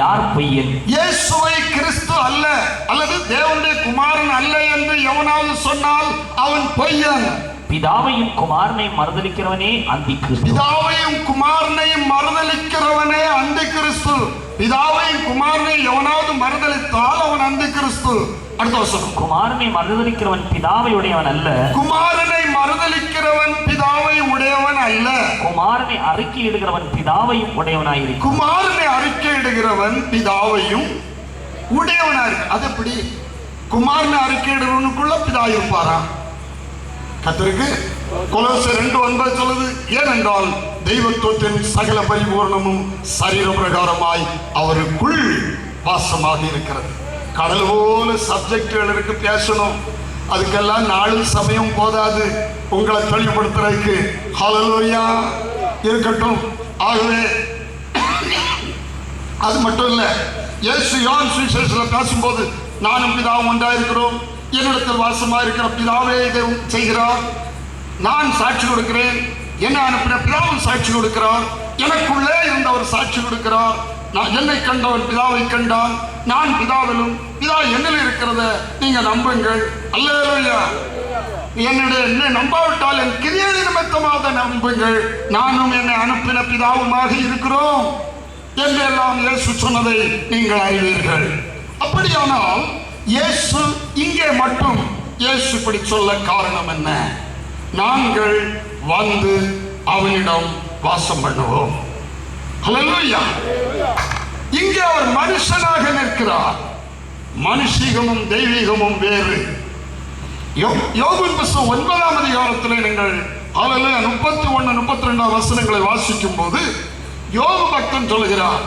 யார் பொய்யன்? இயேசுவை கிறிஸ்து அல்ல அல்லது தேவனுடைய குமாரன் அல்ல என்று எவனாவது சொன்னால் அவன் பொய்யன். பிதாவையும் குமாரனையும் மறுதலிக்கிறவனே அந்தி கிறிஸ்து. பிதாவையும் குமாரனையும் மறுதலிக்கிறவனே அந்தி கிறிஸ்து. பிதாவையும் குமாரனை எவனாவது மறுதலித்தால் அவன் அந்தி கிறிஸ்து. அடுத்த வசனம். குமாரனை மறுதலிக்கிறவன் பிதாவை உடையவன் அல்ல. குமாரனை மறுதலிக்கிறவன் பிதாவை உடையவன் அல்ல. குமாரனை அறிக்கையிடுகிறவன் பிதாவையும் உடையவனாயிருக்கும். குமாரனை அறிக்கையிடுகிறவன் பிதாவையும் உடையவனாயிருக்கு. அது எப்படி? குமாரனை அறிக்கையிடுறவனுக்குள்ள பிதா இருப்பாரா? கர்த்தருக்கு கொலோசியர் 2:9 சொல்லுது, ஏனென்றால் தெய்வத்துவத்தின் சகல பரிபூர்ணமும் சரீர பிரகாரமாய் அவருக்குள் வாசமாக இருக்கிறது. கடல் போல சப்ஜெக்டுகள் இருக்கு, பேசணும். அதுக்கெல்லாம் நாளும் சமயம் போதாது உங்களை தெளிவுபடுத்துறதுக்கு. ஹல்லேலூயா இருக்கட்டும். ஆகவே அது மட்டும் இல்லை, இயேசு யோவான் சுவிசேஷத்தில் பேசும்போது நானும் பிதாவும் ஒன்றாயிருக்கிறோம், என்னிடத்தில் வாசமா இருக்கிற பிதாவே இதை செய்கிறார், நான் சாட்சி கொடுக்கிறேன், என்னை அனுப்பின பிதாவும் சாட்சி கொடுக்கிறார், எனக்குள்ளே இருந்தவர் சாட்சி கொடுக்கிறார், நான் என்னை கண்டவன் பிதாவை கண்டான், நான் பிதாவிலும் பிதா என்னில் இருக்கிறத நீங்க நம்புங்கள். அல்லேலூயா. என்னை நம்பாவிட்டால் என் கிரியை நிமித்தமாக நம்புங்கள், நானும் என்னை அனுப்பின பிதாவுமாக இருக்கிறோம் என்றெல்லாம் இயேசு சொன்னதை நீங்கள் அறிவீர்கள். அப்படியானால் இயேசு இங்கே மட்டும் இயேசு இப்படி சொல்ல காரணம் என்ன? நாங்கள் வந்து அவனிடம் வாசம் பண்ணுவோம். ஹல்லேலூயா. இங்கே அவர் மனுஷனாக நிற்கிறார். மனுஷீகமும் தெய்வீகமும் வேறு. யோபுவின் புத்தகம் 9ஆம் அதிகாரத்தில் நீங்கள் 31-32 வசனங்களை வாசிக்கும் போது யோபு பக்தன் சொல்லுகிறார்,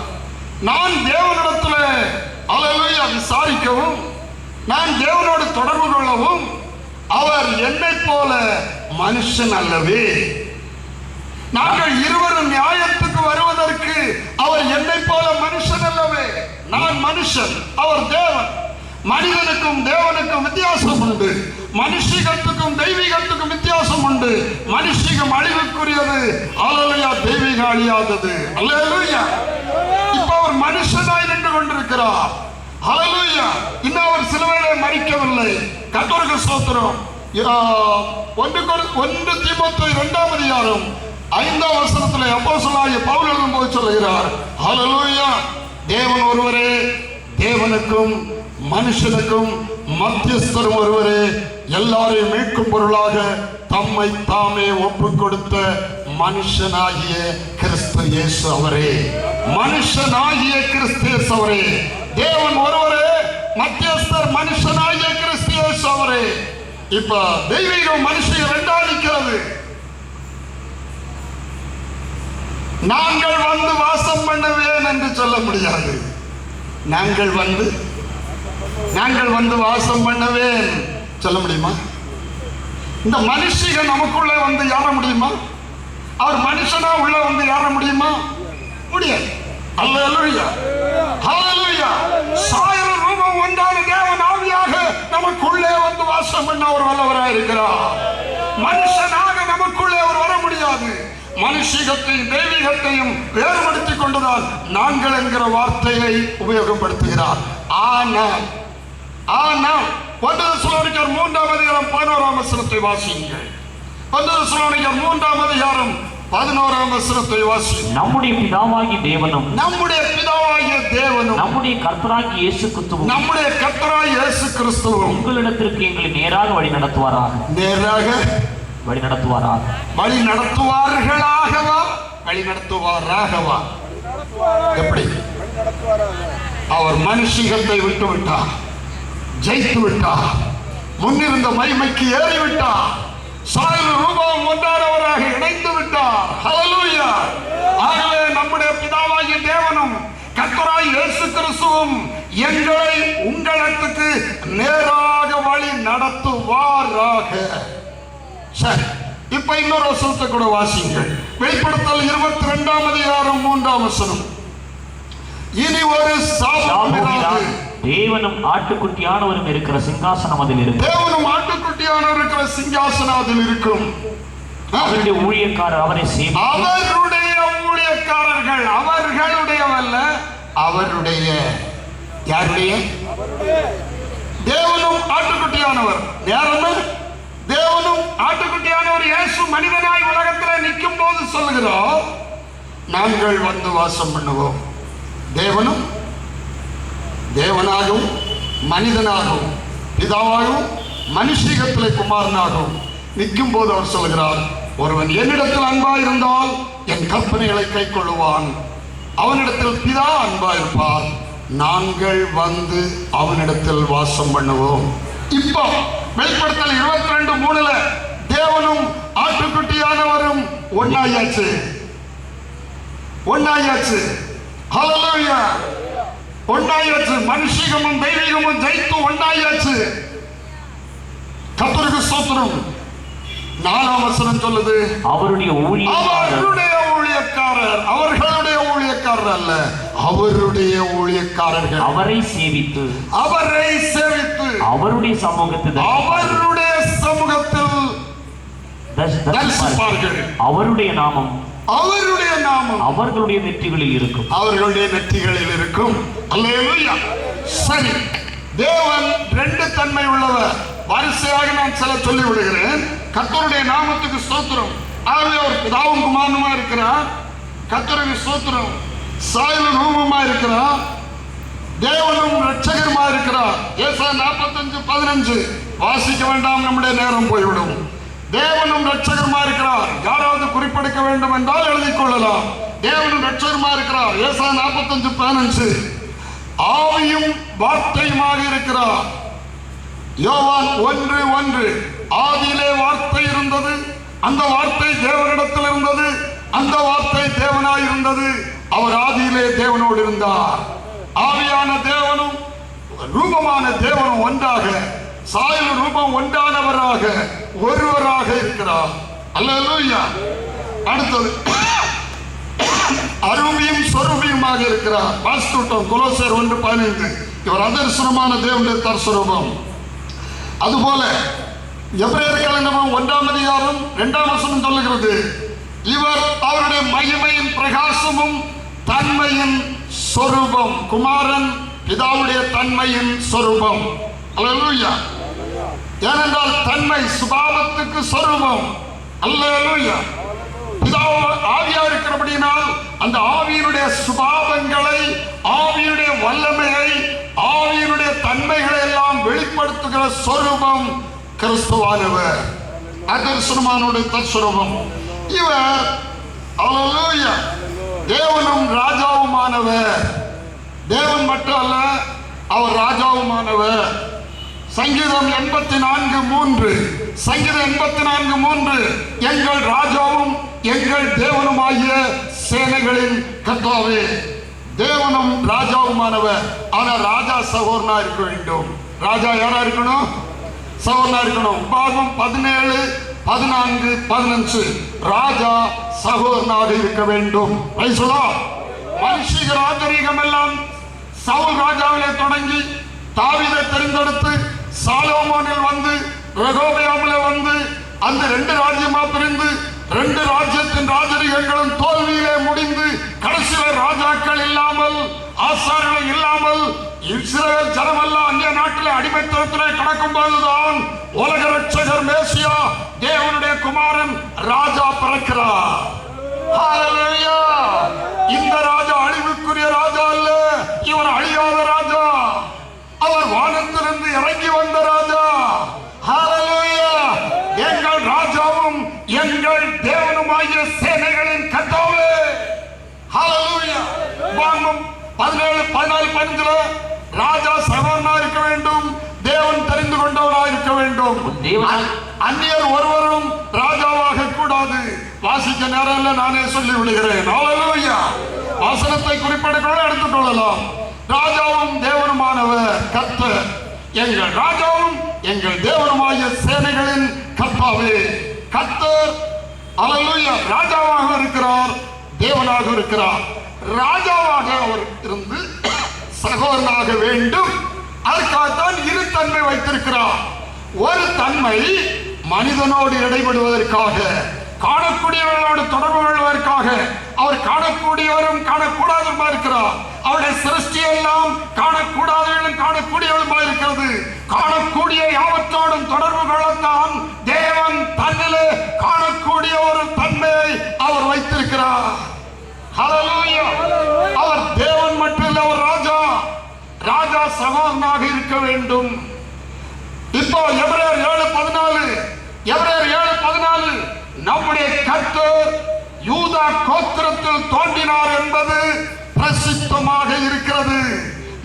நான் தேவனிடத்தில் அல்லேலூயா விசாரிக்கவும் நான் தேவனோடு தொடர்பு கொள்ளவும் அவர் என்னை போல மனுஷன் அல்லவே. நாங்கள் இருவரும் நியாயத்துக்கு வருவதற்கு அவர் என்னை போல மனுஷன் அல்லவே. நான் மனுஷன், அவர் தேவன். மனிதனுக்கும் தேவனுக்கும் வித்தியாசம் உண்டு. மனுஷிகத்துக்கும் தெய்வீகத்துக்கும் வித்தியாசம் உண்டு. மனுஷிகம் அழிவுக்குரியது, அல்லேலூயா. தெய்வீகம் அழியாதது. அல்லேலூயா. இப்ப அவர் மனுஷனாய் நின்று கொண்டிருக்கிறார். ஹல்லேலூயா. இன்னும் அவர் சிலுவையிலே மரிக்கவில்லை. கர்த்தருக்கு ஸ்தோத்திரம். 1 தீமோத்தேயு 2ஆம் அதிகாரம் 5ஆம் வசனத்தில் அப்போஸ்தலனாகிய பவுல் எழுதும்போது சொல்லுகிறார், ஹல்லேலூயா, தேவன் ஒருவரே, தேவனுக்கும் மனுஷனுக்கும் மத்தியஸ்தரும் ஒருவரே, எல்லாரையும் மீட்கும் பொருளாக தம்மை தாமே ஒப்பு கொடுத்த மனுஷனாகிய கிறிஸ்து இயேசு அவரே. மனுஷனாகிய கிறிஸ்து இயேசு அவரே. தேவன் ஒருவரே, மத்தியஸ்தர் மனுஷனாகிய கிறிஸ்து இயேசு அவரே. இப்ப தெய்வீகம் மனுஷன் ரெண்டா நிற்கிறது. நாங்கள் வந்து வாசம் பண்ணுவேன் என்று சொல்ல முடியாது. நாங்கள் வந்து வாசம் பண்ணுவேன் சொல்ல முடியுமா? இந்த மனுஷிகள் நமக்குள்ள வந்து ஏற முடியுமா? அவர் மனுஷனா உள்ள வந்து ஏற முடியுமா? முடியாது. அல்லேலூயா. ஹல்லேலூயா. சாயர ரூபம் ஒன்றான தேவன் ஆவியாக நமக்குள்ளே வந்து வாசம் பண்ண ஒரு வல்லவராய் இருக்கிறார். மனுஷனாக நமக்குள்ளே அவர் வர முடியாது. மனுஷீகத்தையும் தெய்வீகத்தையும் வேறுபடுத்திக் கொண்டுதான் நாங்கள் என்கிற வார்த்தையை உபயோகப்படுத்துகிறார். ஆனால் 1 தெசலோனிக்கர் 3ஆம் அதிகாரம் 11ஆம் வசனத்தை வாசியுங்கள். 1 தெசலோனிக்கர் 3ஆம் அதிகாரம் 11ஆம் வசனத்தை வாசியுங்கள். நம்முடைய பிதாவாகிய தேவனும் நம்முடைய கர்த்தராகிய இயேசு கிறிஸ்துவும் உங்களிடத்திற்கு எங்களை நேராக வழி நடத்துவாராக. எப்படி? அவர் மனுஷிகத்தை விட்டு விட்டார், ஜெயித்து விட்டார், முன்னிருந்த மகிமைக்கு ஏறிவிட்டார், சாயல் ரூபம் ஒன்றானவராக இணைந்து விட்டார். ஹல்லேலூயா. ஆகவே நம்முடைய பிதாவாகிய தேவனும் கர்த்தராகிய இயேசு கிறிஸ்துவும் எங்களை உங்களிடத்துக்கு நேராக வழி நடத்துவாராக. சரி, இப்ப இன்னொரு வசனத்தை கூட வாசிங்கள். வெளிப்படுத்தல் 22ஆம் அதிகாரம் 3ஆம் வசனம். இனி ஒரு சாபம் இராது. தேவனும் ஆட்டுக்குட்டியானவரும் இருக்கிற சிங்காசனம் அதில் இருக்கும். தேவனும் ஆட்டுக்குட்டியானவர் இருக்கிற சிங்காசனம் அதில் இருக்கும். அவருடைய ஊழியக்காரர் அவரை சேவித்து, அவருடைய ஊழியக்காரர்கள், அவர்களுடையவல்ல, அவருடைய, யாருடைய? தேவனும் ஆட்டுக்குட்டியானவர். நேரம் தேவனும் ஆட்டுக்குட்டியானவர் இயேசு மனிதனாய் உலகத்தில் நிற்கும் போது சொல்லுகிறோம், நாங்கள் வந்து வாசம் பண்ணுவோம். தேவனும் தேவனாகவும் மனிதனாகவும் பிதாவாகவும் மனுஷீகத்திலே குமாரனாகவும் நிற்கும் போது அவர் சொல்கிறார், ஒருவன் என்னிடத்தில் அன்பாயிருந்தால் என் கற்பனைகளை கை கொள்ளுவான், அவனிடத்தில் பிதா அன்பாயிருப்பார், நாங்கள் வந்து அவனிடத்தில் வாசம் பண்ணுவோம். இப்போ வெளிப்படுத்தல் 22:3 தேவனும் ஆட்டுக்குட்டியானவரும் ஒன்னாயாச்சு. ஹல்லேலூயா. ஒன்னாயாச்சு. மனுஷிகமும் தெய்வீகமும் ஜெயித்து ஒன்னாயாச்சு. கர்த்தருக்கு ஸ்தோத்திரம். 4ஆம் வசனம் சொல்லுது, அவருடைய ஊழியக்காரர், அவர்களுடைய ஊழியக்காரர் அல்ல, அவருடைய ஊழியக்காரர்கள் அவரை சேவித்து அவருடைய சமூகத்தில் தரிசிப்பார்கள். அவருடைய நாமம் அவர்களுடைய நெற்றிகளில் இருக்கும். அல்லேலூயா. சரி, தேவன் 2 தன்மை உள்ளவர். வரிசையாக நான் சில சொல்லி விடுகிறேன். கர்த்தருடைய நாமத்துக்கு ஸ்தோத்திரம். ஆகவே அவர் பிதாவும் குமாரனுமா இருக்கிறார். கர்த்தருக்கு ஸ்தோத்திரம். சாயலும் ரூபமா இருக்கிறார். தேவனும் இரட்சகருமா இருக்கிறார். ஏசாயா 45:15 வாசிக்க வேண்டாம், நம்முடைய நேரம் போய்விடும். தேவனும் இரட்சகருமா இருக்கிறார். யாராவது குறிப்பெடுக்க வேண்டும் என்றால் எழுதிக் கொள்ளலாம். தேவனும் இரட்சகருமா இருக்கிறார். ஏசாயா 45:15 ஆவியும் வார்த்தையுமாக இருக்கிறார். யோவான் 1:1 ஆதியிலே வார்த்தை இருந்தது, அந்த வார்த்தை தேவனிடத்தில் இருந்தது, அந்த வார்த்தை தேவனாய் இருந்தது, அவர் ஆதியிலே தேவனோடு இருந்தார். ஆவியான தேவனும் ரூபமான தேவனும் ஒன்றாக, சாயல் ரூபம் ஒன்றானவராக ஒருவராக இருக்கிறார். அல்லேலூயா. அடுத்தது அருவியும் சொரூபியுமாக இருக்கிறார். வாஸ்துட்டம் கொலோசையர் 1:15 இவர் அதர்சனமான தேவனுடைய தரிசனம். அதுபோல எபிரேயர் கலங்கம் 1ஆம் அதிகாரம் 2ஆம் வசனம் சொல்லுகிறது, இவர் அவருடைய மகிமையின் பிரகாசமும் தன்மையின் சொரூபம். குமாரன் பிதாவுடைய தன்மையின் சொரூபம். அல்லேலூயா. ஏனென்றால் தன்மை சுபாவத்துக்கு சொரூபம். அல்லேலூயா. பிதாவு ஆவியா இருக்கிறபடினால் அந்த ஆவியினுடைய சுபாவங்களை, ஆவியுடைய வல்லமையை, ஆவியினுடைய தன்மைகளை எல்லாம் வெளிப்படுத்துகிற சொரூபம் கிறிஸ்துவானவர். அதர்சனமானுடைய தற்சுரூபம் இவர். அல்லேலூயா. தேவனும் ராஜாவுமானவர். தேவன் மட்டும் அல்ல, அவர் ராஜாவுமானவர். சங்கீதம் 84:3 எங்கள் ராஜாவும் எங்கள் தேவனுமாகிய சேனைகளின் கர்த்தாவே. தேவனும் ராஜாவுமானவர். ஆனால் ராஜா சகோதரனா இருக்க வேண்டும். ராஜா யாரா இருக்கணும்? சகோதரனா இருக்கணும். பாகம் 17:14-15 ராஜா சகோதரனாக இருக்க வேண்டும். மனுஷிக ராஜரீகம் எல்லாம் சவுல் ராஜாவிலே தொடங்கி தாவீதை தெரிந்தெடுத்து சாலோமோனில் வந்து ரெகோபெயாமிலே வந்து அந்த 2 ராஜ்யமா பிரிந்து 2 ராஜ்யத்தின் ராஜரீகங்களும் தோல்வியிலே முடிந்து கடைசியில ராஜாக்கள் இல்லாமல், ஆசாரியர்கள் இல்லாமல் இஸ்ரவேல் ஜனமெல்லாம் அந்நிய நாட்டிலே அடிமைத்தனத்திலே கடக்கும் போதுதான் உலக ரட்சகர் மேசியா தேவனுடைய குமாரன் ராஜா பிறக்கிறார். ஹல்லேலூயா. இந்த ராஜா அழிவுக்குரிய ராஜா அல்ல, இவர் அழியாத ராஜா. அவர் வானத்திலிருந்து இறங்கி வந்த ராஜா. ஹல்லேலூயா. எங்கள் ராஜாவும் எங்கள் தேவனுமாகிய சேனைகளின் கர்த்தாவே. ஹல்லேலூயா. வாங்கும் 17:14-15 ராஜா சகோதரனா இருக்க வேண்டும், தேவன் தெரிந்து கொண்டவனா இருக்க வேண்டும். அந்நியர் ஒருவரும் ராஜாவாக கூடாது. வாசிக்க நேரம் இல்ல, நானே சொல்லி விடுகிறேன். ஹல்லேலூயா. வாசனத்தை குறிப்பிடக்கூட எடுத்துக் கொள்ளலாம். ராஜாவும் தேவனுமானவர் கர்த்தர். எங்கள் ராஜாவும் எங்கள் தேவனுமாகிய சேனைகளின் கர்த்தாவே. கர்த்தர் அல்லேலூயா ராஜாவாக இருக்கிறார், தேவனாக இருக்கிறார். ராஜாவாக அவர் இருந்து சகோதரனாக வேண்டும். அதற்காகத்தான் 2 தன்மை வைத்திருக்கிறார். ஒரு தன்மை மனிதனோடு இடைபடுவதற்காக, காணக்கூடியவர்களோடு தொடர்பு கொள்வதற்காக. அவர் காணக்கூடியவரும் காணக்கூடாதவருமா இருக்கிறார். அவருடைய சிருஷ்டியெல்லாம் காணக்கூடாதவர்களும் காணக்கூடியவளுமா இருக்கிறது. காணக்கூடிய யாவற்றோடும் தொடர்பு கொள்ளத்தான் தேவன் தன்னிலே காணக்கூடிய ஒரு தன்மையை அவர் வைத்திருக்கிறார். ஹல்லேலூயா. அவர் தேவன் மட்டுமல்ல, அவர் ராஜா. ராஜா சமானாக இருக்க வேண்டும். இப்போ எபிரேயர் 7:14 நம்முடைய கர்த்தர் யூதா கோத்திரத்தில் தோன்றினார் என்பது பிரசித்தமாக இருக்கிறது.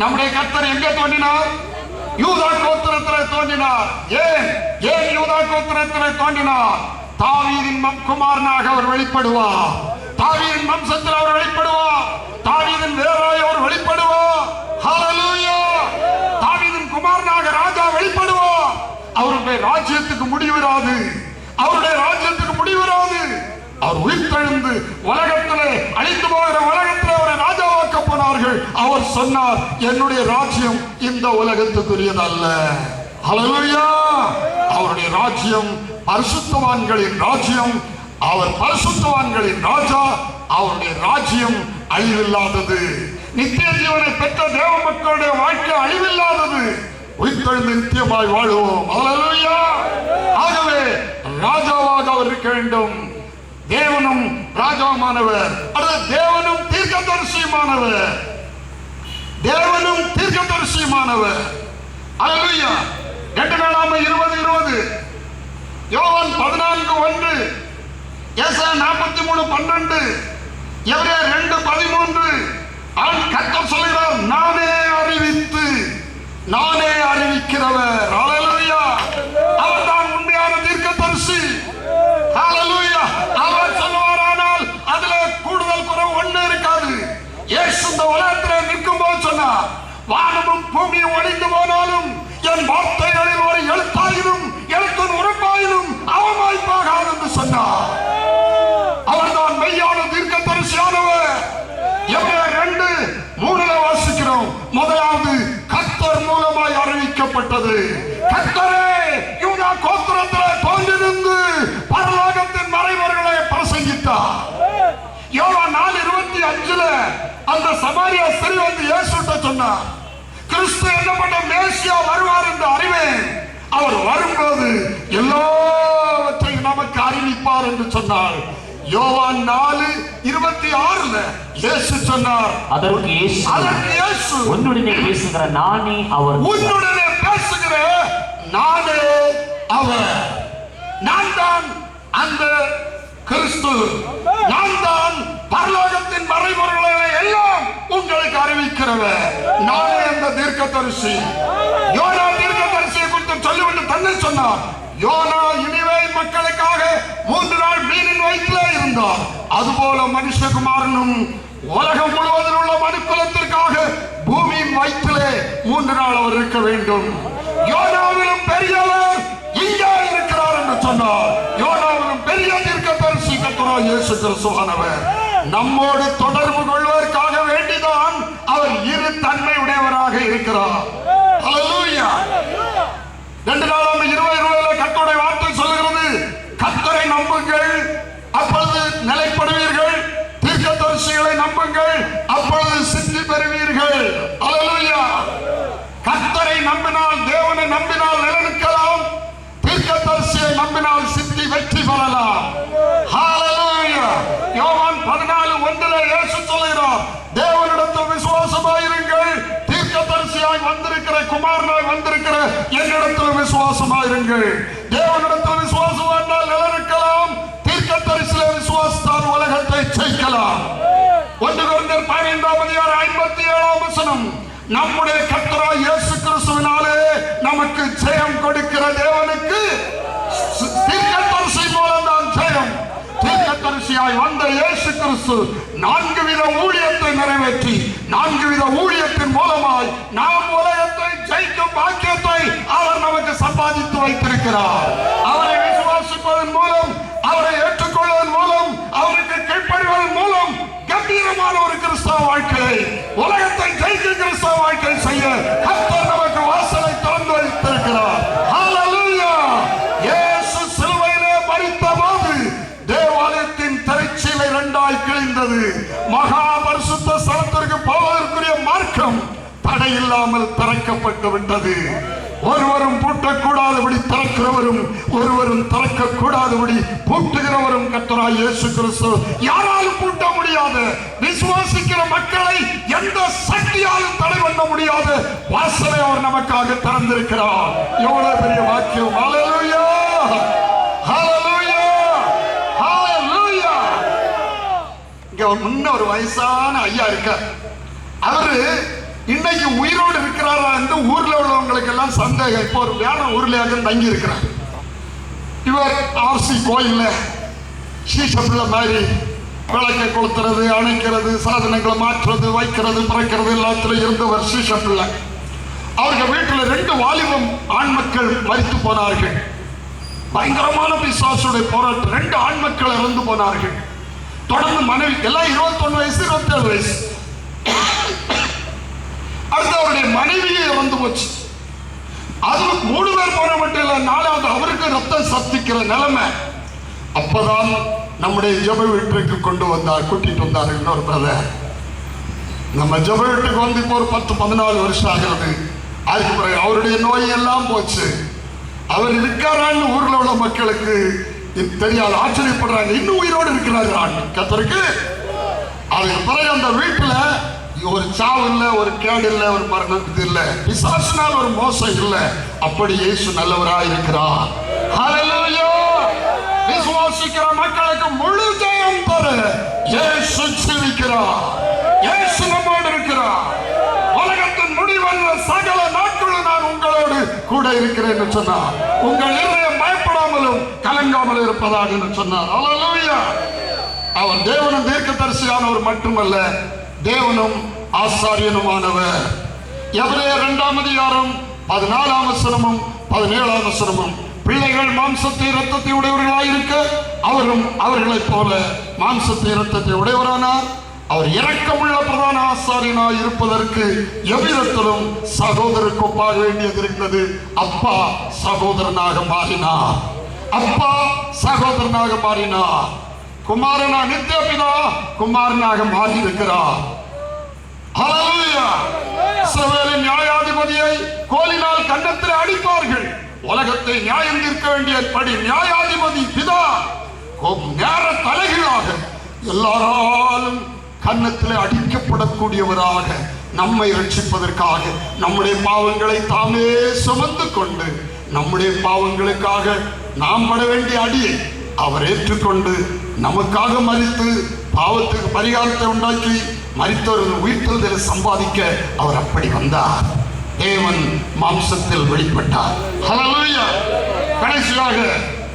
நம்முடைய கர்த்தர் எங்கே தோன்றினார்? யூதா கோத்திரத்தில் தோன்றினார். ஏன் யூதா கோத்திரத்தில் தோன்றினார்? தாவீதின் குமாரனாக அவர் வெளிப்படுவார். தாவீதின் வம்சத்தில் அவர் வெளிப்படுவார். தாவீதின் வேராய் அவர் வெளிப்படுவார். ஹல்லேலூயா. தாவீதின் குமாரனாக ராஜா வெளிப்படுவார். அவருடைய ராஜ்யத்துக்கு முடிவிராது. அவருடைய ராஜ்யத்துக்கு முடிவிராது. அவர் உயிர்த்தெழுந்து உலகத்திலே அழிந்து போகிற உலகத்திலே அவரை ராஜாவாக்க போனார்கள். அவர் சொன்னார், என்னுடைய ராஜ்யம் இந்த உலகத்துக்குரியதல்ல. ஹல்லேலூயா. அவருடைய ராஜ்யம் பரிசுத்தவான்களின் ராஜ்யம். அவர் பரிசுத்தவான்களின் ராஜா. அவருடைய ராஜ்யம் அழிவில்லாதது. நித்திய ஜீவனை பெற்ற தேவ மக்களுடைய வாழ்க்கை அழிவில்லாதது. உயிர்த்தெழுந்து நித்தியமாய் வாழுவோம். ஹல்லேலூயா. ஆகவே ராஜாவாக அவர் இருக்க வேண்டும். தேவனும் ராஜாவானவர். அது தேவனும் தீர்க்கதரிசியுமானவர். தேவனும் தீர்க்கதரிசியுமானவர். ஹல்லேலூயா. 2 யோவான் 14:1, ஏசாயா 43:12, எபிரேயர் 2:13. கர்த்தர் சொல்கிறார், நானே அறிவித்து நானே அறிவிக்கிறவர். ஹல்லேலூயா. அவர் தான் உண்மையான தீர்க்கதரிசி. ஹல்லேலூயா. அவர் சொல்வாரானால் அதுல கூடுதல் குறைவு ஒண்ணு இருக்காது. இயேசு இந்த உலகத்தில் நிற்கும் போது சொன்னார், வானமும் பூமியும் ஒழிந்து போனாலும் என் வார்த்தைகளில் ஒரு எழுத்தாயினும் எழுத்தின் உறுப்பாயினும் அவமாய்ப்பாகாது என்று சொன்னார். அவர்தான் மெய்யான தீர்க்கதரிசியானவர். எபிரேயர் 2:3 வாசிக்கிறோம். முதலாவது கர்த்தர் மூலமாய் அறிவிக்கப்பட்டது. கர்த்தரே யூதா கோத்திரத்திலே தோன்றிருந்து பரலோகத்தின் மறைபொருளை பிரசங்கித்தார். யோவான் 4:25 அந்த சமாரியா ஸ்திரீ வந்து இயேசுட்ட சொன்னார், கிறிஸ்து என்னப்பட்ட மேசியா வருவார் என்று அறிவேன். அவர் வரும்போது எல்லாவற்றையும் நமக்கு அறிவிப்பார் என்று சொன்னார். யோவான் 4:26 இயேசு சொன்னார், அதற்கு இயேசு உன்னுடனே பேசுகிற நானே அவர். உன்னுடனே பேசுகிற நானே அவர். நான் தான் அந்த கிறிஸ்து. நான் தான் பரலோகத்தின் மறைபொருளை எல்லாம் உங்களுக்கு அறிவிக்கிறவர். நானே அந்த தீர்க்கதரிசி. யோனா தீர்க்கதரிசியை குறித்து சொல்லிவிட்டு தன்னை சொன்னார். யோனா நினிவே மக்களுக்காக 3 நாள் மீனின் வயிற்றிலே இருந்தார். அதுபோல மனுஷகுமாரனும் உலகம் முழுவதில் உள்ள மனுக்குலத்திற்காக பூமியின் வயிற்றிலே 3 நாள் அவர் இருக்க வேண்டும். யோனாவிலும் பெரியவர் இங்கே இருக்கிறார் என்று சொன்னார். யோனாவிலும் பெரிய தீர்க்கதரிசி கர்த்தராகிய இயேசு கிறிஸ்துவானவர். நம்மோடு தொடர்பு கொள்வதற்காக வேண்டிதான் அவர் இரு தன்மை உடையவராக இருக்கிறார். ஹல்லேலூயா. 2 கர்த்தருடைய வார்த்தை சொல்கிறது, கர்த்தரை நம்புங்கள் அப்பொழுது நிலைப்படுவீர்கள், தீர்க்கதரிசிகளை நம்புங்கள் அப்பொழுது சித்தி பெறுவீர்கள். ஹல்லேலூயா. கர்த்தரை நம்பினால், தேவனை நம்பினால் நிலைநிற்கலாம். தீர்க்கதரிசியை நம்பினால் சித்தி வெற்றி பெறலாம். ஹல்லேலூயா. யோவான் 14:1 இயேசு சொல்கிறார், தேவனிடத்தில் விசுவாசமாயிருங்கள், தீர்க்கதரிசியாய் வந்திருக்கிற குமாரனாய் வந்திருக்கிற என்னிடத்தில் விசுவாசமாயிருங்கள். தேவனிடத்தில் விசுவாசம் என்றால் நிலைநிற்கலாம். தீர்க்கதரிசியிலே விசுவாசத்தால் உலகத்தை ஜெயிக்கலாம். 1 கொரிந்தியர் 15:57 நம்முடைய கர்த்தராகிய இயேசு கிறிஸ்துவினாலே நமக்கு ஜெயம் கொடுக்கிற தேவனுக்கு தீர்க்கதரிசி மூலம் தான் ஜெயம். தீர்க்கதரிசியாய் வந்த இயேசு கிறிஸ்து 4 வித ஊழியத்தை நிறைவேற்றி 4 வித ஊழியத்தின் மூலமாய் நாம் உலகத்தை ஜெயிக்கும் பாக்கியத்தை அவர் நமக்கு சம்பாதித்து வைத்திருக்கிறார். அவரை விசுவாசிப்பதன் மூலம், அவரை ஏற்றுக்கொள்வதன் மூலம், அவருக்கு கீழ்ப்படிவதன் மூலம் கம்பீரமான ஒரு கிறிஸ்தவ வாழ்க்கையை, உலகத்தை ஜெயிக்கும் கிறிஸ்தவ வாழ்க்கை செய்ய கர்த்தர் நமக்கு வாசலை திறந்து வைத்திருக்கிறார். ஹல்லேலூயா. இயேசு சிலுவையிலே மரித்தபோது தேவாலயத்தின் திரைச்சீலை 2ஆய் கிழிந்தது. மகா பரிசுத்த ஸ்தலத்திற்கு போவதற்குரிய தடை இல்லாமல் திறக்கப்பட்டு விட்டது. ஒருவரும் பூட்டக்கூடாதபடி திறக்கிறவரும் ஒருவரும் திறக்கக்கூடாதபடி பூட்டுகிறவரும் கர்த்தராகிய இயேசு கிறிஸ்து. யாராலும் பூட்ட முடியாது. விசுவாசிக்கிற மக்களை எந்த சக்தியாலும் தடை பண்ண முடியாது. வாசலை அவர் நமக்காக திறந்திருக்கிறார். எவ்வளவு பெரிய வாக்கியம்! ஹல்லேலூயா, ஹல்லேலூயா, ஹல்லேலூயா. இங்க முன்ன ஒரு வயசான ஐயா இருக்கார். அவரு இன்னைக்கு உயிரோடு இருக்கிறாரா என்று ஊர்ல உள்ளவங்களுக்கு எல்லாம் சந்தேகம். இப்போ ஒரு வேற ஊர்லயாக தங்கி இருக்கிறார். இவர் ஆர்சி கோயில்ல சீசப்பிள்ள மாதிரி விளக்கை கொளுத்துறது, அணைக்கிறது, சாதனங்களை மாற்றுறது, வைக்கிறது, பிறக்கிறது எல்லாத்திலும் இருந்தவர் சீசப்பிள்ள. அவர்கள் வீட்டில் 2 வாலிபம் ஆண் மக்கள் மரித்து போனார்கள். பயங்கரமான பிசாசுடைய போராட்டம். 2 ஆண் மக்கள் இறந்து போனார்கள். தொடர்ந்து மனைவி எல்லாம் 21 வயசு 27 வயசு. அடுத்து அவருடைய மனைவியே இறந்து போச்சு. அது 3 பேர் போன மட்டும் இல்ல, 4வது அவருக்கு ரத்தம் சத்திக்கிற நிலைமை. அப்பதான் நம்முடைய ஜெப வீட்டுக்கு கொண்டு வந்தார், கூட்டிட்டு வந்தார் இன்னொரு பிரதர். நம்ம ஜெப வீட்டுக்கு வந்து இப்போ ஒரு 10-14 வருஷம் ஆகிறது. அதுக்கு பிறகு அவருடைய நோய் எல்லாம் போச்சு. அவர் இருக்காரான்னு ஊர்ல உள்ள மக்களுக்கு தெரியாது, ஆச்சரியப்படுறாங்க. இன்னும் உயிரோடு இருக்கிறார் கர்த்தருக்கு. அதுக்கு பிறகு அந்த வீட்டுல ஒரு சாவு இல்லை, ஒரு கேடு இல்லை, ஒரு மரணம் இது இல்லை, பிசாசினால் ஒரு மோசம் இல்லை. அப்படி இயேசு நல்லவராய் இருக்கிறார். ஹல்லேலூயா. விசுவாசிக்கிற மக்களுக்கு முழு ஜெயம் தர இயேசு ஜீவிக்கிறார். இயேசு நம்மோடு இருக்கிறார். உலகத்தின் முடிவல்ல சகல நாட்களும் நான் உங்களோடு கூட இருக்கிறேன் என்று சொன்னார். உங்கள் இருதயம் பயப்படாமலும் கலங்காமல் இருப்பதாக என்று சொன்னார். ஹல்லேலூயா. அவர் தேவனும் தீர்க்கதரிசியானவர் மட்டுமல்ல, தேவனும் ஆசாரியனுமானவர். எபிரேயர் 2ஆம் அதிகாரம் 14ஆம் வசனமும் 17ஆம் வசனமும், பிள்ளைகள் மாம்சத்தை இரத்தத்தை உடையவர்களாயிருக்க அவரும் அவர்களைப் போல மாம்சத்தை இரத்தத்தை உடையவரானார். அவர் இரக்கமுள்ள பிரதான ஆசாரியனாய் இருப்பதற்கு எவ்விதத்திலும் சகோதரருக்கு ஒப்பாக வேண்டியது இருந்தது. அப்பா சகோதரனாக மாறினார். அப்பா சகோதரனாக மாறினார். குமாரனா நித்திய பிதா குமாரனாக மாறி இருக்கிறார். ஹல்லேலூயா. இஸ்ரவேலின் நியாயாதிபதியை கோலினால் கன்னத்தில் அடிப்பார்கள். உலகத்தை நியாயம் தீர்க்க வேண்டியபடி நியாயாதிபதி பிதா நேர தலைகீழாக எல்லாராலும் கன்னத்தில் அடிக்கப்படக்கூடியவராக நம்மை ரட்சிப்பதற்காக நம்முடைய பாவங்களை தாமே சுமந்து கொண்டு நம்முடைய பாவங்களுக்காக நாம் பட வேண்டிய அடியை அவர் ஏற்றுக்கொண்டு நமக்காக மரித்து பாவத்துக்கு பரிகாரத்தை உண்டாக்கி மரித்தவர்கள் உயிர்த்தெழுதலை சம்பாதிக்க அவர் அப்படி வந்தார். தேவன் மாம்சத்தில் வெளிப்பட்டார். ஹல்லேலூயா. கடைசியாக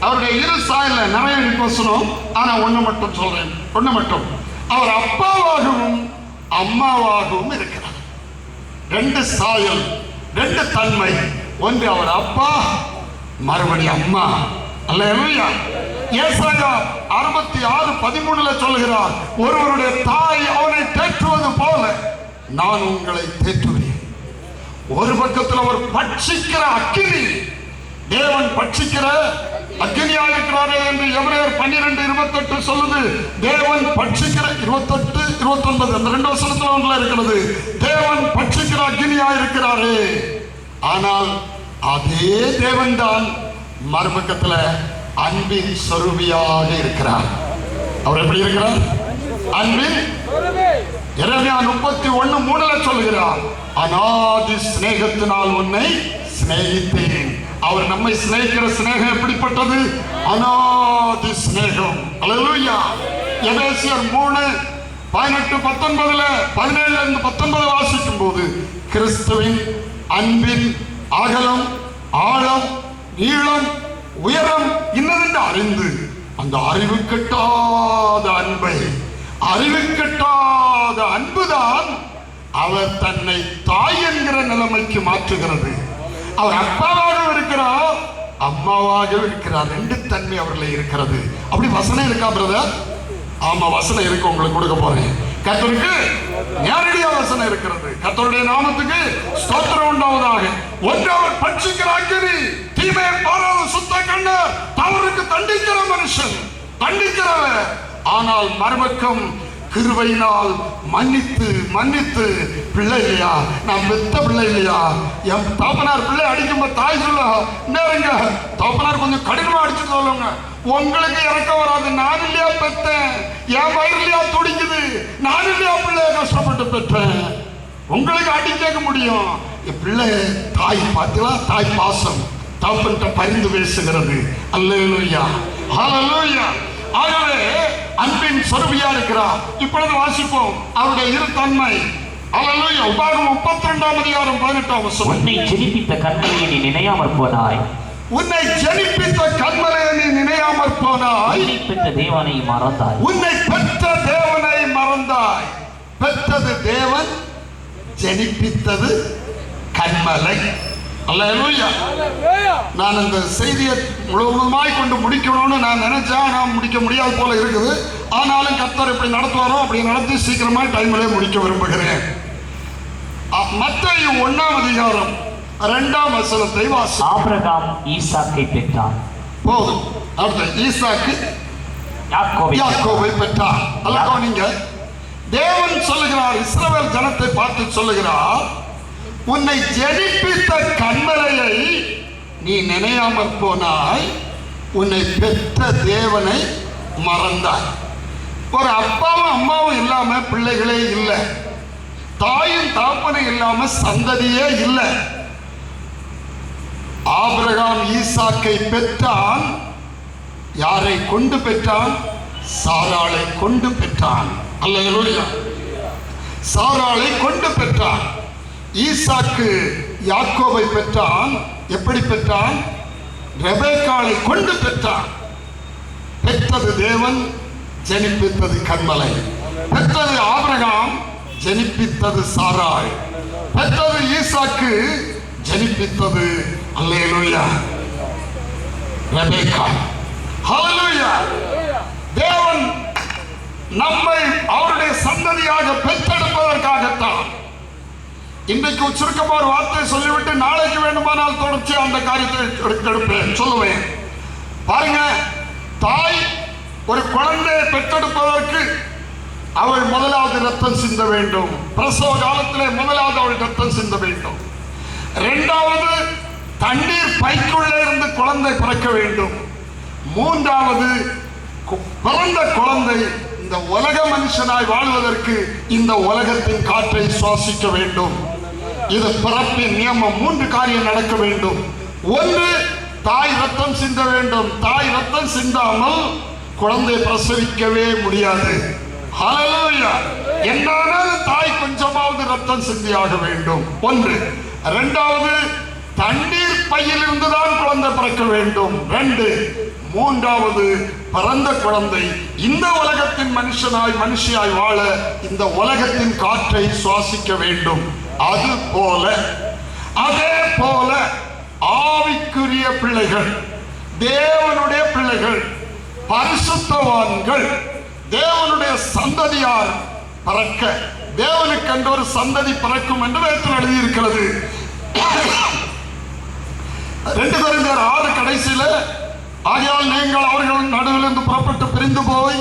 அவருடைய இரு சாயல நிறைய பேசணும். ஆனா ஒண்ணு மட்டும் சொல்றேன், ஒண்ணு மட்டும். அவர் அப்பாவாகவும் அம்மாவாகவும் இருக்கிறார். 2 சாயல், 2 தன்மை. ஒன்று அவர் அப்பா, மறுபடி அம்மா. அல்லேலூயா. ஏசாயா 66:13 சொல்கிறார், ஒருவருடைய தாய் அவனை தேற்றுவது போல நான் உங்களை தேற்றுவேன். ஒரு பக்கத்தில் அவர் பட்சிக்கிற அக்கினி, தேவன் பட்சிக்கிற அக்கினியா இருக்கிறாரே என்று எபிரேயர் 12:28 சொல்லுது. தேவன் பட்சிக்கிற 28-29 அந்த 2 வசனத்துல ஒன்றுல இருக்கிறது. தேவன் பட்சிக்கிற அக்கினியா இருக்கிறாரே. ஆனால் அதே தேவன் தான் மறுபக்கத்துல அன்பின் சொரூபியாக இருக்கிறார். அவர் எப்படி இருக்கிறார்? அன்பின். எரேமியா 31:3 சொல்கிறார், அநாதி சிநேகத்தினால் உன்னை சிநேகித்தேன். அவர் நம்மை சிநேகிக்கிற சிநேகம் எப்படிப்பட்டது? அநாதி சிநேகம். அல்லேலூயா. எபேசியர் 3:18-19 17-19 வாசிக்கும் போது, கிறிஸ்துவின் அன்பின் அகலம் ஆழம் நீளம் உயரம் இன்னதென்று அறிந்து அந்த அறிவு கெட்டாத அன்பை, அறிவு கெட்டாத அன்புதான் அவர் தன்னை தாய் என்கிற நிலைமைக்கு மாற்றுகிறது. அவர் அப்பாவாக இருக்கிறார், அம்மாவாக இருக்கிறார். 2 தன்மை அவர்களை இருக்கிறது. அப்படி வசனம் இருக்கா பிரதர்? ஆமா, வசனம் இருக்கு, உங்களுக்கு கொடுக்க போறேன். கர்த்தருக்கு நேரடியா வசனம் இருக்கிறது. கர்த்தருடைய நாமத்துக்கு ஸ்தோத்திரம் உண்டாவதாக. ஒன்று அவர் பட்சிக்கிற அக்கினி, தீமையை பாராத சுத்த கண்ணர், தவறுக்கு தண்டிக்கிற மனுஷன், தண்டிக்கிறவர். ஆனால் மறுபக்கம் கிருபையினால் மன்னித்து மன்னித்து, பிள்ளை இல்லையா, நான் பெத்த பிள்ளை இல்லையா, என் தகப்பனார் பிள்ளை அடிக்கும்போது தாய் சொல்ல நேருங்க, தகப்பனார் கொஞ்சம் கடினமா அடிச்சுட்டு சொல்லுங்க, உங்களுக்கு இறக்க வராது, நான் இல்லையா பெற்றேன், என் வயிறு இல்லையா துடிக்குது, நான் இல்லையா பிள்ளைய கஷ்டப்பட்டு பெற்றேன், உங்களுக்கு அடி கேட்க முடியும். என் பிள்ளை தாய் பார்த்தீங்களா, தாய் பாசம் தகப்பன்கிட்ட பரிந்து பேசுகிறது. அல்லேலூயா, ஹல்லேலூயா. ஆகவே அன்பின் சொருபியா இருக்கிறார். இப்பொழுது வாசிப்போம் அவருடைய இரு தன்மை. அல்லேலூயா. உபாகமம் 32:18. உன்னை ஜெனிப்பித்த கன்மலையை நீ நினையாமற் போனாய், உன்னை ஜெனிப்பித்த கன்மலையை நீ நினையாமற் போனாய், உன்னை பெற்ற தேவனை மறந்தாய், உன்னை பெற்ற தேவனை மறந்தாய். பெற்றது தேவன், ஜெனிப்பித்தது கன்மலை. அல்லேலூயா. நான் இந்த செய்தியை முழுவதுமாய் கொண்டு முடிக்கணும்னு நான் நினைச்சேன், நான் முடிக்க முடியாது போல இருக்குது. ஆனாலும் கர்த்தர் இப்படி நடத்துவாரோ அப்படி நடத்தி சீக்கிரமா டைம்லேயே முடிக்க விரும்புகிறேன். மத்தேயு 1:2 வாசி. ஆபிரகாம் ஈசாக்கை பெற்றான். போதும். அடுத்து ஈசாக்கு யாக்கோபை பெற்றார். அல்ல நீங்க தேவன் சொல்லுகிறார், இஸ்ரவேல் ஜனத்தை பார்த்து சொல்லுகிறார், உன்னை ஜெனிப்பித்த கன்மலையை நீ நினையாமற் போனாய், உன்னை பெற்ற தேவனை மறந்தாய். ஒரு அப்பாவும் அம்மாவும் இல்லாம பிள்ளைகளே இல்லை, தாயும் தகப்பனும் இல்லாம சந்ததியே இல்லை. ஆபிரகாம் ஈசாக்கை பெற்றான். யாரை கொண்டு பெற்றான்? சாராளை கொண்டு பெற்றான். அல்லேலூயா. சாராளை கொண்டு பெற்றான். ஈசாக்கு யாக்கோபை பெற்றான். எப்படி பெற்றான்? ரெபேக்காளை கொண்டு பெற்றான். பெற்றது தேவன், ஜெனிப்பித்தது கன்மலை. பெற்றது ஆபிரகாம், ஜெனிப்பித்தது சாராள். பெற்றது ஈசாக்கு, ஜெனிப்பித்தது அல்லேலூயா ரெபேக்கா. ஹல்லேலூயா. தேவன் நம்மை அவருடைய சந்ததியாக பெற்றெடுப்பதற்காகத்தான். இன்றைக்கு சுருக்கமாக ஒரு வார்த்தை சொல்லிவிட்டு நாளைக்கு வேண்டுமானால் தொடர்ச்சி அந்த காரியத்தை எடுப்பேன், சொல்லுவேன். பாருங்க, தாய் ஒரு குழந்தையை பெற்றெடுப்பதற்கு அவள் முதலாவது ரத்தம் சிந்த வேண்டும். பிரசவ காலத்திலே முதலாவது அவள் ரத்தம் சிந்த வேண்டும். இரண்டாவது தண்ணீர் பைக்குள்ளே இருந்து குழந்தை பிறக்க வேண்டும். மூன்றாவது பிறந்த குழந்தை இந்த உலக மனுஷனாய் வாழ்வதற்கு இந்த உலகத்தின் காற்றை சுவாசிக்க வேண்டும். இது பிறப்பின் நியமம். 3 காரியம் நடக்க வேண்டும். ஒன்று, தாய் ரத்தம் சிந்த வேண்டும். தாய் ரத்தம் சிந்தாமல் குழந்தை பிரசவிக்கவே முடியாது. ஹல்லேலூயா. என்னாலும் தாய் கொஞ்சமாவது ரத்தம் சிந்தியாக வேண்டும். ஒன்று. இரண்டாவது, தண்ணீர் பையில் இருந்துதான் குழந்தை பிறக்க வேண்டும். 2. மூன்றாவது, பிறந்த குழந்தை இந்த உலகத்தின் மனுஷியாய் வாழ இந்த உலகத்தின் காற்றை சுவாசிக்க வேண்டும். அதே போல ஆவிக்குரிய பிள்ளைகள், தேவனுடைய பிள்ளைகள், பரிசுத்தவான்கள், தேவனுடைய சந்ததியார் பிறக்க, தேவனுக்கு என்ற ஒரு சந்ததி பிறக்கும் என்று வேதத்தில் எழுதியிருக்கிறது. 2 கொரிந்தியர் 6 கடைசியில, ஆகையால் நீங்கள் அவர்கள் நடுவிலிருந்து புறப்பட்டு பிரிந்து போய்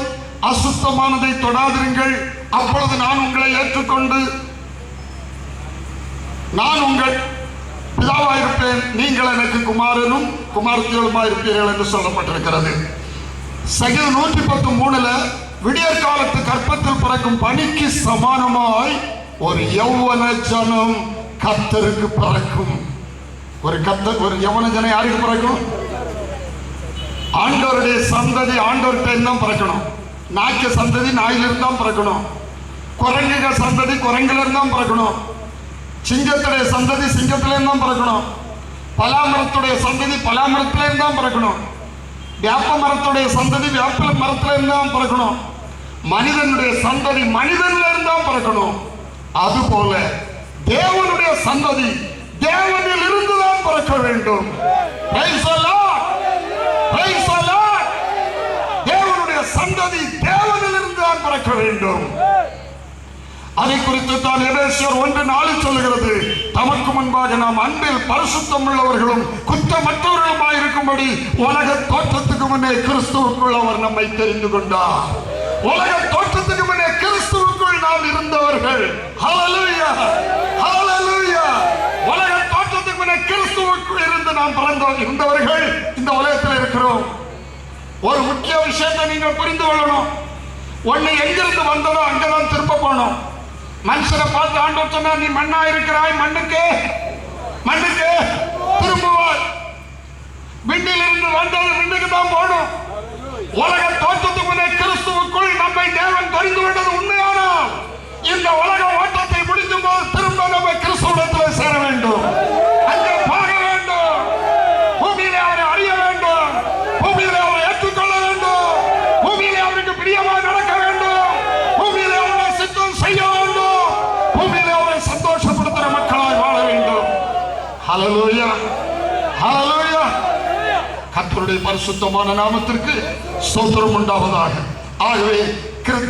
அசுத்தமானதை தொடாதிருங்கள், அப்பொழுது நான் உங்களை ஏற்றுக்கொண்டு நான் உங்கள் பிதாவாயிருப்பேன், நீங்கள் எனக்கு குமாரனும் குமாரத்தியுமாயிருப்பீர்கள் என்று சொல்லப்பட்டிருக்கிறது. சகீதம் 110:3 விடியற் காலத்து கற்பத்தில் பிறக்கும் பனிக்கு சமானமாய் ஒரு யௌவன ஜனம் கர்த்தருக்கு பிறக்கும். ஒரு யௌவன ஜனம் யாருக்கு பிறக்கும்? ஆண்டவருடைய சந்ததி ஆண்டவர்கிட்ட தான் பிறக்கணும். நாய்க்க சந்ததி நாயிலிருந்து தான் பிறக்கணும். குரங்குக சந்ததி குரங்கிலிருந்து தான் பிறக்கணும். சிங்கத்துடைய சந்ததி சிங்கத்திலிருந்து தான் பிறக்கணும். பலாமரத்துடைய சந்ததி பலாமரத்திலிருந்து தான் பிறக்கணும். வேப்ப மரத்துடைய சந்ததி வேப்ப மரத்திலிருந்து தான் பிறக்கணும். மனிதனுடைய சந்ததி மனிதனிலிருந்து தான் பிறக்கணும். அதுபோல தேவனுடைய சந்ததி தேவனில் இருந்து தான் பிறக்க வேண்டும். தேவனுடைய சந்ததி தேவனில் இருந்து தான் பிறக்க வேண்டும். அதை குறித்து தான் எபேசியர் 1:4 சொல்லுகிறது, தமக்கு முன்பாக நாம் அன்பில் பரிசுத்தம் உள்ளவர்களும் குற்றமற்றவர்களுமாய் இருக்கும்படி உலக தோற்றத்துக்கு முன்னே கிறிஸ்துவுக்குள் அவர் நம்மை தெரிந்து கொண்டார். உலக தோற்றத்துக்கு தோற்றத்துக்கு முன்னே கிறிஸ்துவுக்குள் நாம் இருந்தவர்கள். ஹல்லேலூயா, ஹல்லேலூயா. உலக தோற்றத்துக்கு முன்னே கிறிஸ்துவுக்குள் இருந்து நாம் இருந்தவர்கள் இந்த உலகத்தில் இருக்கிறோம். ஒரு முக்கிய விஷயத்தை நீங்கள் புரிந்து கொள்ளணும். ஒண்ணு எங்கிருந்து வந்ததோ அங்கதான் திரும்ப போனோம். மனுஷனை பார்த்து ஆண்டவர் சொன்னா, நீ மண்ணா இருக்கிறாய், மண்ணுக்கு திரும்புவாய். விண்ணிலிருந்து வந்தது விண்ணுக்கு தான் போகணும். உலக தோற்றத்துக்கு முன்னே கிறிஸ்துவுக்குள் நம்மை தேவன் தெரிந்து விட்டது உண்மையானால் இந்த உலக ஓட்டத்தை முடிக்கும் போது திரும்ப நம்ம கிறிஸ்துவிடத்தில் சேர வேண்டும். அங்கே போக வேண்டும். பூமியிலே அவரை அறிய வேண்டும். பூமியிலே அவரை ஏற்றுக்கொள்ள வேண்டும். பூமியிலே அவருக்கு பிரியமாக நடக்க வேண்டும். பூமியிலே அவரை சித்தம் செய்ய வேண்டும். பூமியிலே அவரை சந்தோஷப்படுத்துகிற மக்களாய் வாழ வேண்டும். ஹல்லேலூயா, ஹல்லேலூயா. கர்த்தருடைய பரிசுத்தமான நாமத்திற்கு ஸ்தோத்திரம் உண்டாவதாக. ஆகவே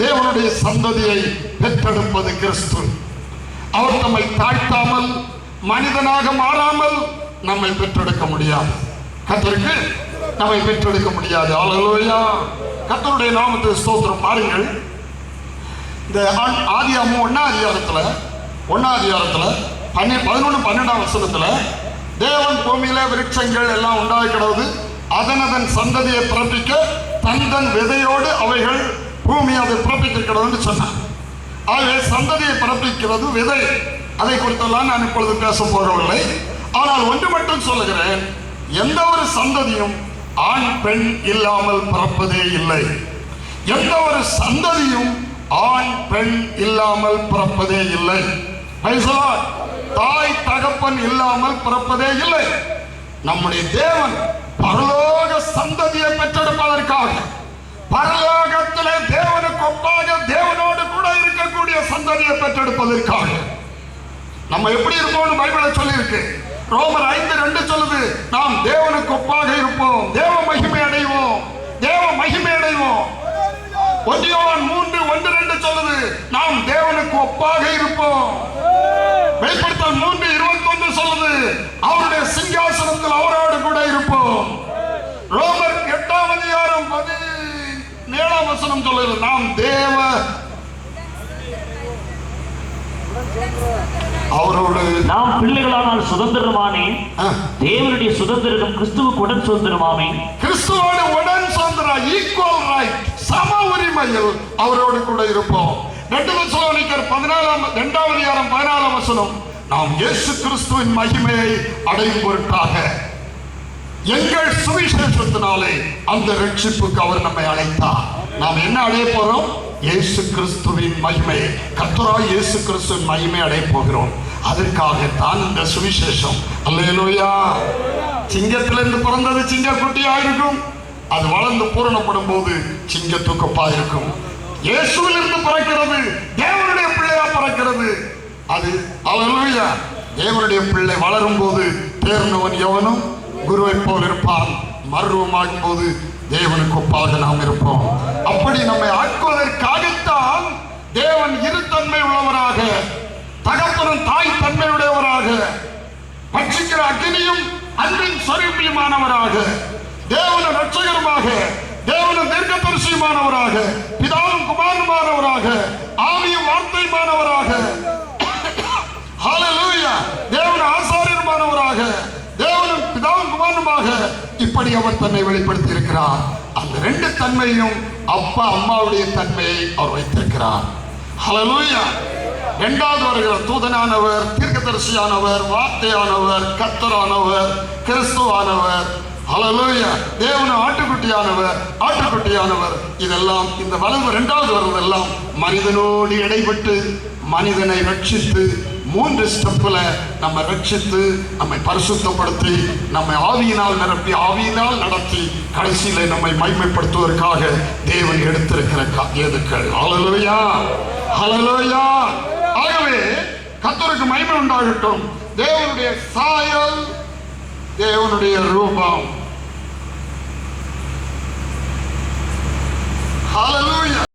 தேவனுடைய சந்ததியை பெற்றெடுப்பது கிறிஸ்து. அவர் நம்மை தாழ்த்தாமல் மனிதனாக மாறாமல் நம்மை பெற்றெடுக்க முடியாது. கர்த்தருக்கு நம்மை பெற்றெடுக்க முடியாது. ஹல்லேலூயா. கர்த்தருடைய நாமத்துக்கு ஸ்தோத்திரம். பாருங்கள், இந்த ஆதியாகமம் 1 அதிகாரத்துல 11-12 வசனத்துல தேவன் பூமியில விருட்சங்கள் எல்லாம் உண்டாகி கிடவுது, அதன் சந்ததியை பிறப்பிக்க தன் விதையோடு அவைகள் பூமி அதை பிறப்பிக்க கிடவுன்னு சொன்னார். ஆகவே சந்ததியை பிறப்பிக்கிறது விதை. அதை குறித்தெல்லாம் நான் இப்பொழுது பேச போகவில்லை. ஆனால் ஒன்று மட்டும் சொல்லுகிறேன், எந்த ஒரு சந்ததியும் ஆண் பெண் இல்லாமல் பிறப்பதே இல்லை. எந்த ஒரு சந்ததியும் ஆண் பெண் இல்லாமல் பிறப்பதே இல்லை. தாய் தகப்பன் இல்லாமல் பிறப்பதே இல்லை. நம்முடைய தேவன் பரலோக சந்ததியை பெற்றெடுப்பதற்காக, பரலோகத்திலே தேவனுக்கு ஒப்பாக தேவனோடு கூட இருக்கக்கூடிய சந்ததியை பெற்றெடுப்பதற்காக நம்ம எப்படி இருப்போம் பைபிளை சொல்லி இருக்கு. ரோமர் 5:2 சொல்லுது, நாம் தேவனுக்கு ஒப்பாக இருப்போம், தேவ மகிமை அடைவோம், தேவ மகிமை அடைவோம். 1 யோவான் 3:1-2 சொல்லுது, நாம் தேவனுக்கு ஒப்பாக இருப்போம். வெளிப்படுத்தல் 3:21 சொல்லுது, அவருடைய சிங்காசனத்தில் அவரோடு கூட இருப்போம். ரோமர் 8 அதிகாரம் 17 வசனம் சொல்லுது, நாம் அவரோடு நாம் பிள்ளைகளானால் சுதந்திரமானே, தேவனுடைய சுதந்திரம் கிறிஸ்துவுக்கு உடன் சுதந்திரமாமே. கிறிஸ்துவோடு உடன் சுதந்திரம், ஈக்குவல் ரைட், சம உரிமையில் அவரோடு கூட இருப்போம். 2 தெசலோனிக்கர் 2 அதிகாரம் 14 வசனம், நாம் இயேசு கிறிஸ்துவின் மகிமையை அடையும் பொருட்டாக எங்கள் சுவிசேஷத்தினாலே அந்த ரட்சிப்புக்கு அவர் நம்மை அழைத்தார். நாம் என்ன அடைய போறோம்? இயேசு கிறிஸ்துவின் மகிமை, கர்த்தராகிய இயேசு கிறிஸ்துவின் மகிமை அடைய போகிறோம். அதற்காக தான் இந்த சுவிசேஷம். அல்லேலூயா. சிங்கத்திலிருந்து பிறந்தது சிங்கக்குட்டியா இருக்கும், அது வளர்ந்து பூரணப்படும் போது சிங்கத்துக்கப்பா இருக்கும். இயேசுவிலிருந்து பிறக்கிறது தேவனுடைய பிள்ளையா பிறக்கிறது. அது அல்லேலூயா. தேவனுடைய பிள்ளை வளரும் போது தேர்ந்தவன் எவனும் குருவை போல் இருப்பான். மர்வமாகும் போது தேவனுக்கு ஒப்பாக நாம் இருப்போம். அப்படி நம்மை ஆக்குவதற்காகத்தான் தேவன் இரு தன்மை உள்ளவராக, தகப்பனும் தாய் தன்மையுடையவராக, பட்சிக்கிற அக்னியும் அன்பின் சொரூபியமானவராக, தேவன ரட்சகருமாக, தேவன தீர்க்கதரிசியுமானவராக, பிதாவும் குமாரனுமானவராக, ஆவியும் வார்த்தையுமானவராக, ஹல்லேலூயா, தேவன ஆசாரியருமானவராக, தேவனும் பிதாவும் குமாரனுமாக இப்படி அவர் தன்னை வெளிப்படுத்தி இருக்கிறார். அந்த 2 தன்மையும் அப்பா அம்மாவுடைய தன்மையை அவர் வைத்திருக்கிறார். ஹல்லேலூயா. 2வது வருகிற தூதனானவர், தீர்க்கதரிசியானவர், வார்த்தையானவர், கர்த்தரானவர், கிறிஸ்துவானவர், ஹல்லேலூயா, தேவன ஆட்டுக்குட்டியானவர். இதெல்லாம் இந்த 2வது வருவதெல்லாம் மனிதனோடு இடைப்பட்டு மனிதனை ரட்சித்து 3 ஸ்டெப்ல நம்ம ரட்சித்து நம்மை பரிசுத்தப்படுத்தி நம்மை ஆவியினால் நிரப்பி ஆவியினால் நடத்தி கடைசியில நம்மை மகிமைப்படுத்துவதற்காக தேவன் எடுத்திருக்கிற ஏதுக்கள். ஹல்லேலூயா, ஹல்லேலூயா. ஆகவே கர்த்தருக்கு மகிமை உண்டாகட்டும். தேவனுடைய சாயல், தேவனுடைய ரூபம். ஹல்லேலூயா.